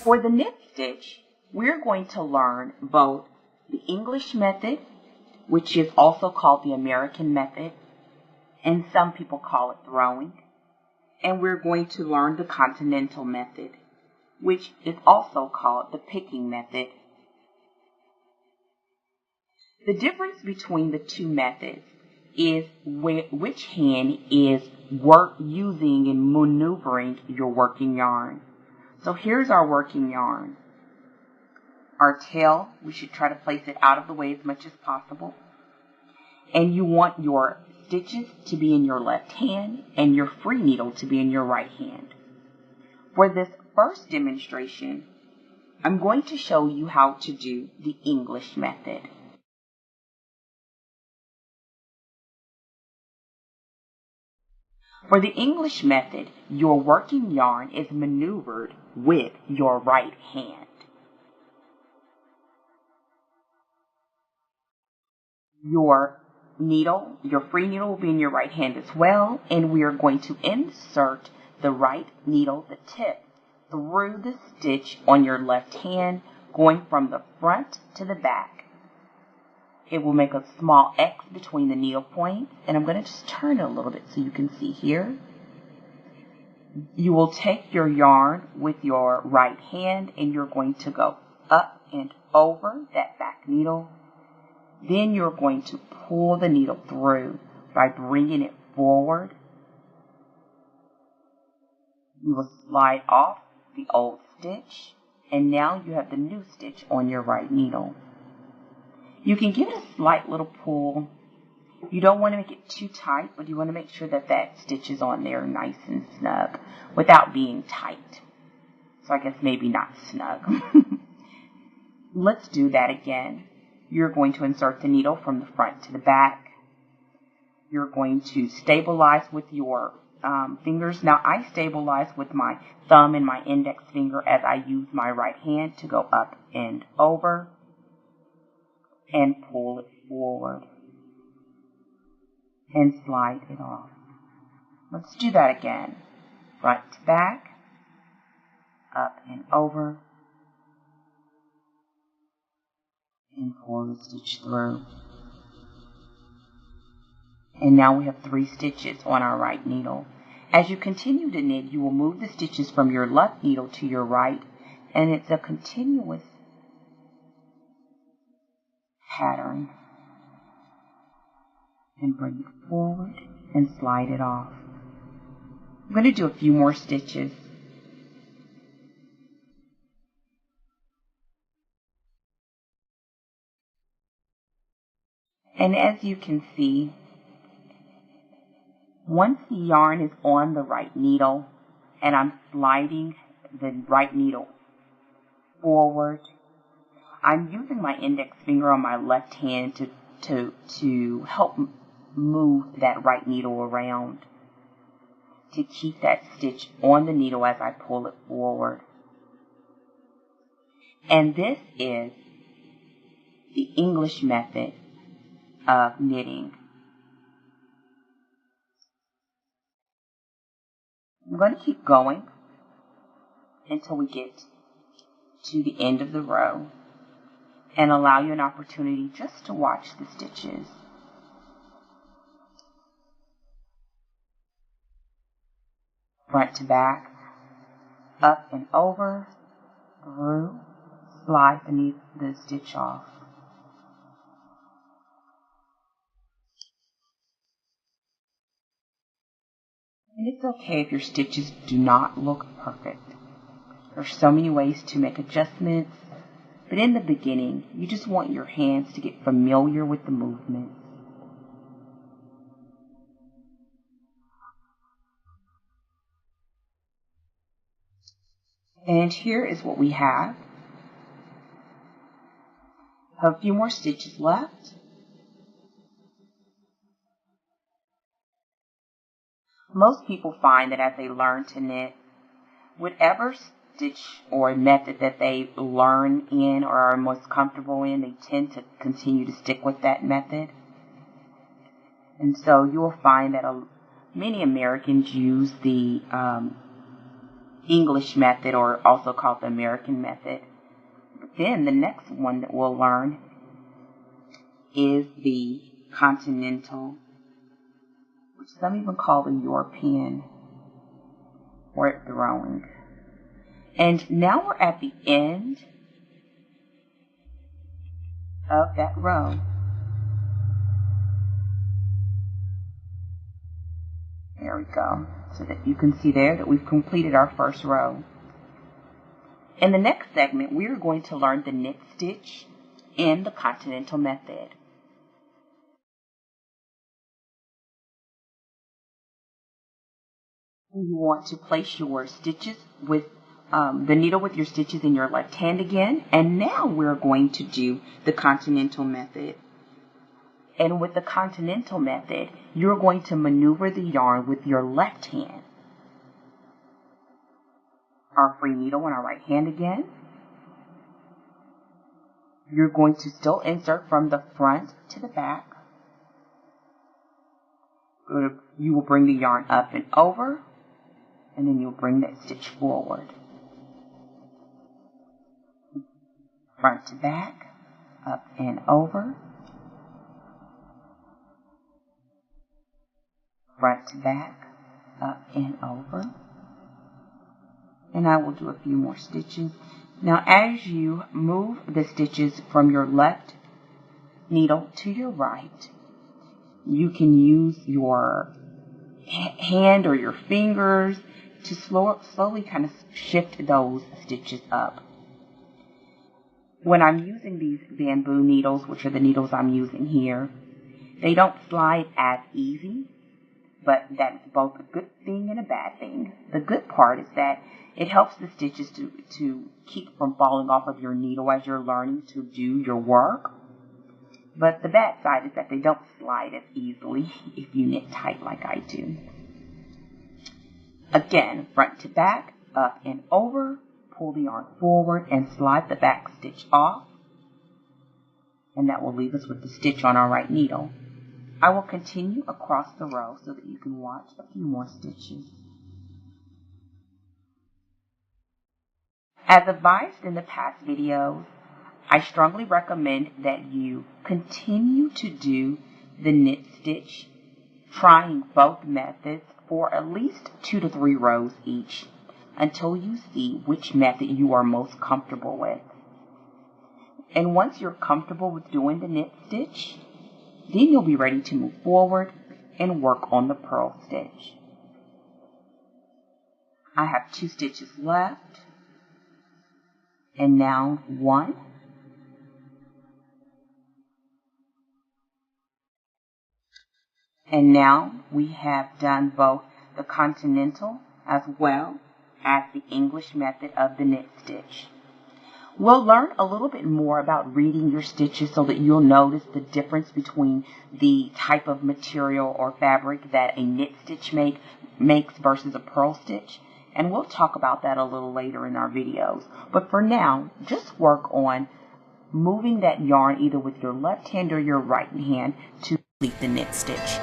For the knit stitch, we're going to learn both the English method, which is also called the American method, and some people call it throwing. And we're going to learn the Continental method, which is also called the picking method. The difference between the two methods is which hand is using and maneuvering your working yarn. So here's our working yarn. Our tail, we should try to place it out of the way as much as possible. And you want your stitches to be in your left hand and your free needle to be in your right hand. For this first demonstration, I'm going to show you how to do the English method. For the English method, your working yarn is maneuvered with your right hand. Your needle, your free needle will be in your right hand as well, and we are going to insert the right needle, the tip, through the stitch on your left hand, going from the front to the back. It will make a small X between the needle points, and I'm going to just turn it a little bit so you can see here. You will take your yarn with your right hand and you're going to go up and over that back needle. Then you're going to pull the needle through by bringing it forward. You will slide off the old stitch, and now you have the new stitch on your right needle. You can give it a slight little pull. You don't want to make it too tight, but you want to make sure that that stitch is on there nice and snug without being tight. So I guess maybe not snug. Let's do that again. You're going to insert the needle from the front to the back. You're going to stabilize with your fingers. Now I stabilize with my thumb and my index finger as I use my right hand to go up and over and pull it forward and slide it off. Let's do that again. Front to back, up and over, and pull the stitch through. And now we have 3 stitches on our right needle. As you continue to knit, you will move the stitches from your left needle to your right, and it's a continuous pattern. And bring it forward and slide it off. I'm going to do a few more stitches. And as you can see, once the yarn is on the right needle and I'm sliding the right needle forward, I'm using my index finger on my left hand to help move that right needle around to keep that stitch on the needle as I pull it forward. And this is the English method of knitting. I'm going to keep going until we get to the end of the row and allow you an opportunity just to watch the stitches. Front to back, up and over, through, slide the stitch off. And it's okay if your stitches do not look perfect. There's so many ways to make adjustments, but in the beginning, you just want your hands to get familiar with the movements. And here is what we have. Have a few more stitches left. Most people find that as they learn to knit, whatever stitch or method that they learn in or are most comfortable in, they tend to continue to stick with that method. And so you will find that many Americans use the English method, or also called the American method. But then the next one that we'll learn is the Continental, which some even call the European or throwing. And now we're at the end of that row. There we go. So that you can see there that we've completed our first row. In the next segment, we are going to learn the knit stitch in the Continental method. You want to place your stitches with the needle with your stitches in your left hand again. And now we're going to do the Continental method. And with the Continental method, you're going to maneuver the yarn with your left hand. Our free needle on our right hand again. You're going to still insert from the front to the back. You will bring the yarn up and over, and then you'll bring that stitch forward. Front to back, up and over. Front to back, up and over. And I will do a few more stitches. Now as you move the stitches from your left needle to your right, you can use your hand or your fingers to slowly kind of shift those stitches up. When I'm using these bamboo needles, which are the needles I'm using here, they don't slide as easy, but that's both a good thing and a bad thing. The good part is that it helps the stitches to keep from falling off of your needle as you're learning to do your work. But the bad side is that they don't slide as easily if you knit tight like I do. Again, front to back, up and over, pull the yarn forward and slide the back stitch off. And that will leave us with the stitch on our right needle. I will continue across the row so that you can watch a few more stitches. As advised in the past videos, I strongly recommend that you continue to do the knit stitch, trying both methods for at least 2 to 3 rows each until you see which method you are most comfortable with. And once you're comfortable with doing the knit stitch, then you'll be ready to move forward and work on the purl stitch. I have 2 stitches left, and now 1. And now we have done both the Continental as well as the English method of the knit stitch. We'll learn a little bit more about reading your stitches so that you'll notice the difference between the type of material or fabric that a knit stitch makes versus a purl stitch. And we'll talk about that a little later in our videos. But for now, just work on moving that yarn either with your left hand or your right hand to complete the knit stitch.